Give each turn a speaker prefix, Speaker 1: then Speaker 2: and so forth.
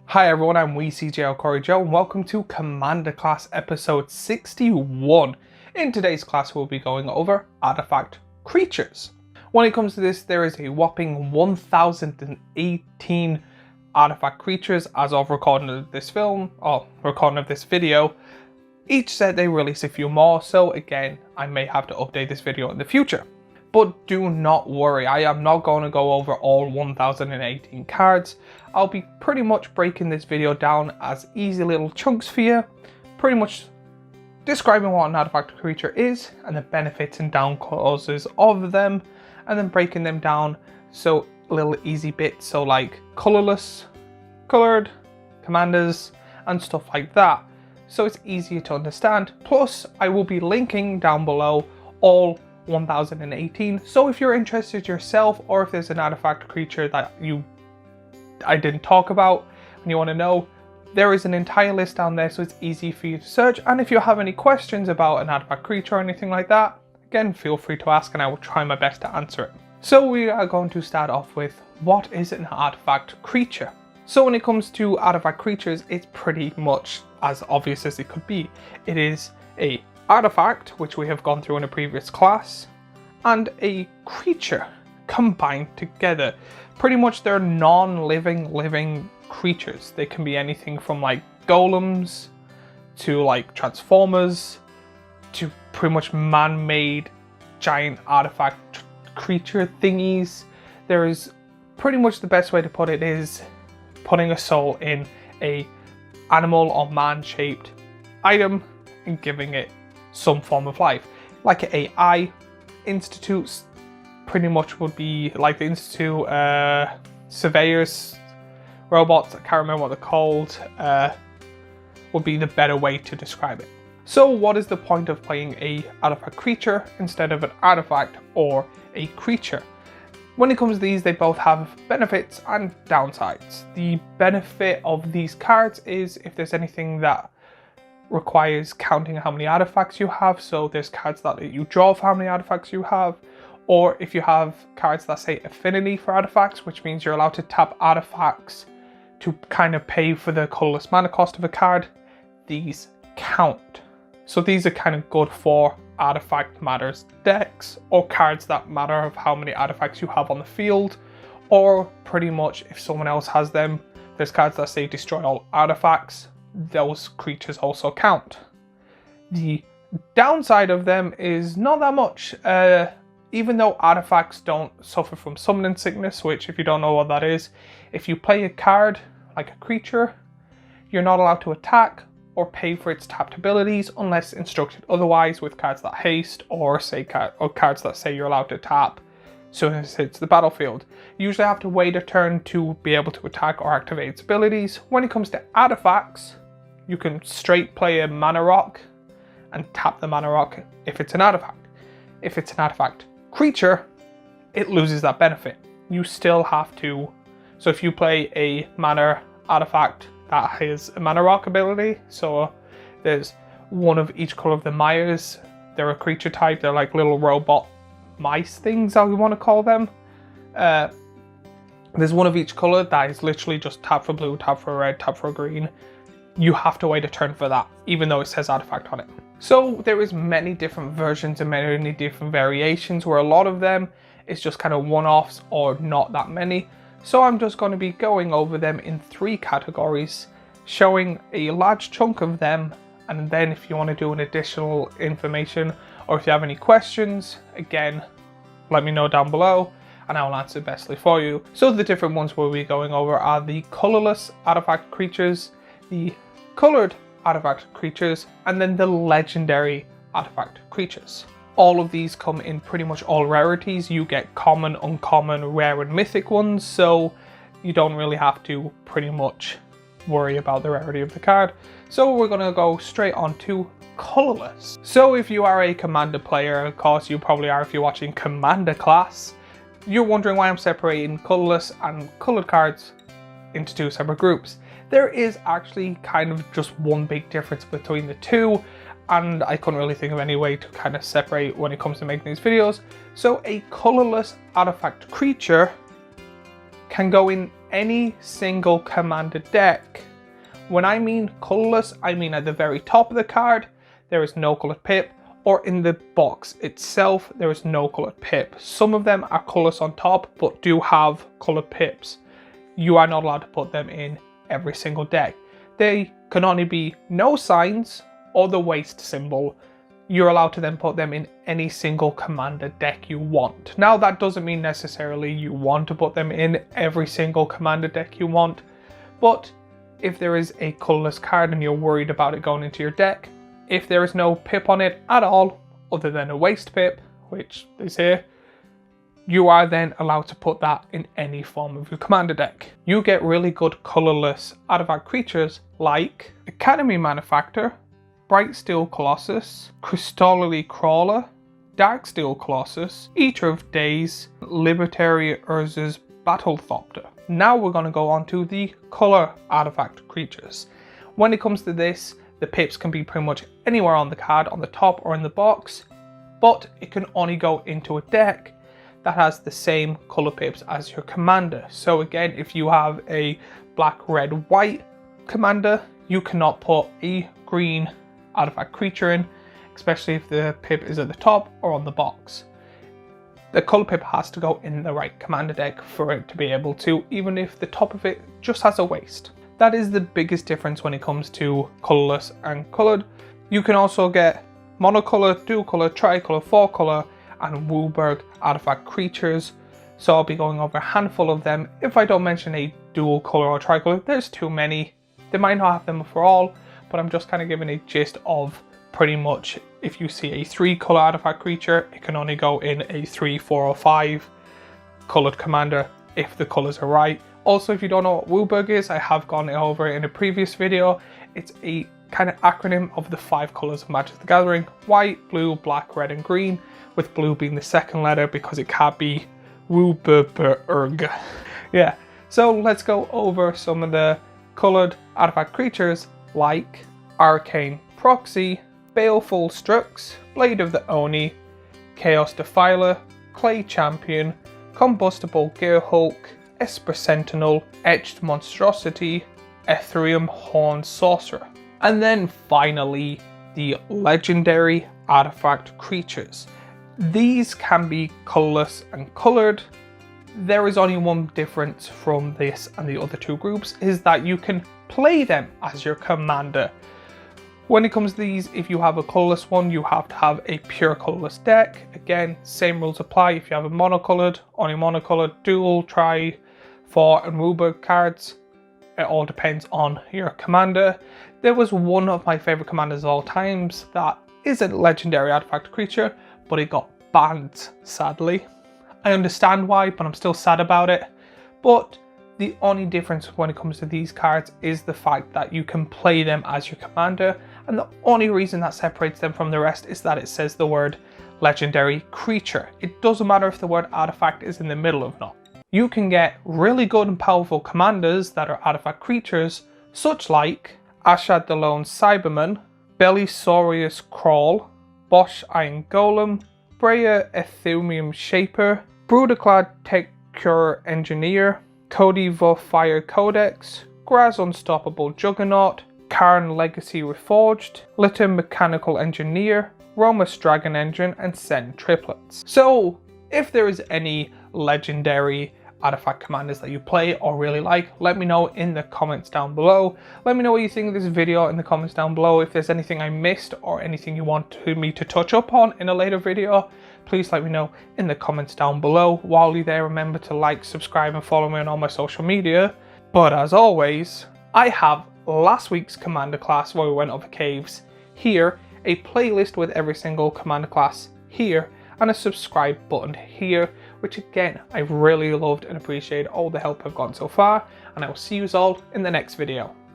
Speaker 1: Hi everyone, I'm WeCJ Corey Joe and welcome to Commander Class episode 61. In today's class we'll be going over artifact creatures. When it comes to this, there is a whopping 1018 artifact creatures as of recording of this video. Each set they release a few more, so again I may have to update this video in the future. But do not worry, I am not going to go over all 1018 cards. I'll be pretty much breaking this video down as easy little chunks for you, pretty much describing what an artifact creature is and the benefits and down clauses of them, and then breaking them down so little easy bits, so like colorless, colored, commanders and stuff like that, so it's easier to understand. Plus I will be linking down below all 1018, so if you're interested yourself, or if there's an artifact creature that I didn't talk about and you want to know, there is an entire list down there, so it's easy for you to search. And if you have any questions about an artifact creature or anything like that, again feel free to ask and I will try my best to answer it. So we are going to start off with, what is an artifact creature? So when it comes to artifact creatures, it's pretty much as obvious as it could be. It is a artifact, which we have gone through in a previous class, and a creature combined together. Pretty much they're living creatures. They can be anything from like golems to like transformers to pretty much man-made giant artifact creature thingies. There is pretty much the best way to put it is putting a soul in a animal or man-shaped item and giving it some form of life. Like an AI, institutes pretty much would be like the institute, surveyors, robots, I can't remember what they're called, would be the better way to describe it. So what is the point of playing a artifact creature instead of an artifact or a creature? When it comes to these, they both have benefits and downsides. The benefit of these cards is if there's anything that requires counting how many artifacts you have, so there's cards that let you draw for how many artifacts you have, or if you have cards that say affinity for artifacts, which means you're allowed to tap artifacts to kind of pay for the colorless mana cost of a card, these count. So these are kind of good for artifact matters decks, or cards that matter of how many artifacts you have on the field, or pretty much if someone else has them, there's cards that say destroy all artifacts, those creatures also count. The downside of them is not that much. Even though artifacts don't suffer from summoning sickness, which if you don't know what that is, if you play a card like a creature, you're not allowed to attack or pay for its tapped abilities unless instructed otherwise with cards that haste, or cards that say you're allowed to tap as soon as it hits the battlefield. You usually have to wait a turn to be able to attack or activate its abilities. When it comes to artifacts, you can straight play a mana rock and tap the mana rock if it's an artifact. If it's an artifact creature, it loses that benefit. You still have to, so if you play a mana artifact that has a mana rock ability, so there's one of each color of the Myers, they're a creature type, they're like little robot mice things, I want to call them. There's one of each color that is literally just tap for blue, tap for red, tap for green. You have to wait a turn for that, even though it says artifact on it. So there is many different versions and many different variations, where a lot of them is just kind of one-offs or not that many. So I'm just going to be going over them in 3 categories, showing a large chunk of them, and then if you want to do an additional information or if you have any questions, again, let me know down below and I will answer bestly for you. So the different ones we'll be going over are the colorless artifact creatures, the colored artifact creatures, and then the legendary artifact creatures. All of these come in pretty much all rarities. You get common, uncommon, rare and mythic ones, so you don't really have to pretty much worry about the rarity of the card. So we're going to go straight on to colorless. So if you are a Commander player, of course you probably are if you're watching Commander Class, you're wondering why I'm separating colorless and colored cards into 2 separate groups. There is actually kind of just one big difference between the two, and I couldn't really think of any way to kind of separate when it comes to making these videos. So a colorless artifact creature can go in any single commander deck. When I mean colorless, I mean at the very top of the card, there is no colored pip, or in the box itself, there is no colored pip. Some of them are colorless on top, but do have colored pips. You are not allowed to put them in every single deck. They can only be no signs or the waste symbol. You're allowed to then put them in any single commander deck you want. Now that doesn't mean necessarily you want to put them in every single commander deck you want, but if there is a colorless card and you're worried about it going into your deck, if there is no pip on it at all, other than a waste pip, which is here, you are then allowed to put that in any form of your commander deck. You get really good colorless artifact creatures like Academy Manufactor, Brightsteel Colossus, Crystallary Crawler, Darksteel Colossus, Eater of Days, Libertary Urza's Battlethopter. Now we're going to go on to the color artifact creatures. When it comes to this, the pips can be pretty much anywhere on the card, on the top or in the box, but it can only go into a deck that has the same color pips as your commander. So again, if you have a black, red, white commander, you cannot put a green artifact creature in, especially if the pip is at the top or on the box. The color pip has to go in the right commander deck for it to be able to, even if the top of it just has a waste. That is the biggest difference when it comes to colorless and colored. You can also get monocolor, dual color, tricolor, four color, and WUBRG artifact creatures. So I'll be going over a handful of them. If I don't mention a dual color or tricolor, there's too many. They might not have them for all, but I'm just kind of giving a gist of pretty much if you see a 3 color artifact creature, it can only go in a 3, 4, or 5 colored commander if the colors are right. Also, if you don't know what WUBRG is, I have gone over it in a previous video. It's a kind of acronym of the 5 colors of Magic the Gathering: white, blue, black, red, and green, with blue being the second letter because it can't be WUBRG. Yeah, so let's go over some of the colored artifact creatures like Arcane Proxy, Baleful Strux, Blade of the Oni, Chaos Defiler, Clay Champion, Combustible Gearhulk, Esper Sentinel, Etched Monstrosity, Ethereum Horn Sorcerer. And then finally, the legendary artifact creatures. These can be colorless and colored. There is only one difference from this and the other two groups, is that you can play them as your commander. When it comes to these, if you have a colorless one, you have to have a pure colorless deck. Again, same rules apply. If you have a monocolored, only monocolored, dual, tri, 4, and WUBRG cards, it all depends on your commander. There was one of my favorite commanders of all times that is a legendary artifact creature, but it got banned, sadly. I understand why, but I'm still sad about it. But the only difference when it comes to these cards is the fact that you can play them as your commander, and the only reason that separates them from the rest is that it says the word legendary creature. It doesn't matter if the word artifact is in the middle or not. You can get really good and powerful commanders that are artifact creatures, such like Ashad the Lone Cyberman, Belisaurius Crawl, Bosch Iron Golem, Breya Ethereum Shaper, Bruderclad Tech-Cure Engineer, Cody Fire Codex, Graz Unstoppable Juggernaut, Karn Legacy Reforged, Litter Mechanical Engineer, Romus Dragon Engine, and Sen Triplets. So, if there is any legendary artifact commanders that you play or really like, let me know in the comments down below. Let me know what you think of this video in the comments down below. If there's anything I missed or anything you want me to touch up on in a later video, please let me know in the comments down below. While you're there, remember to like, subscribe, and follow me on all my social media. But as always, I have last week's commander class where we went over caves here, a playlist with every single commander class here, and a subscribe button here, which again, I've really loved and appreciated all the help I've gotten so far, and I will see you all in the next video.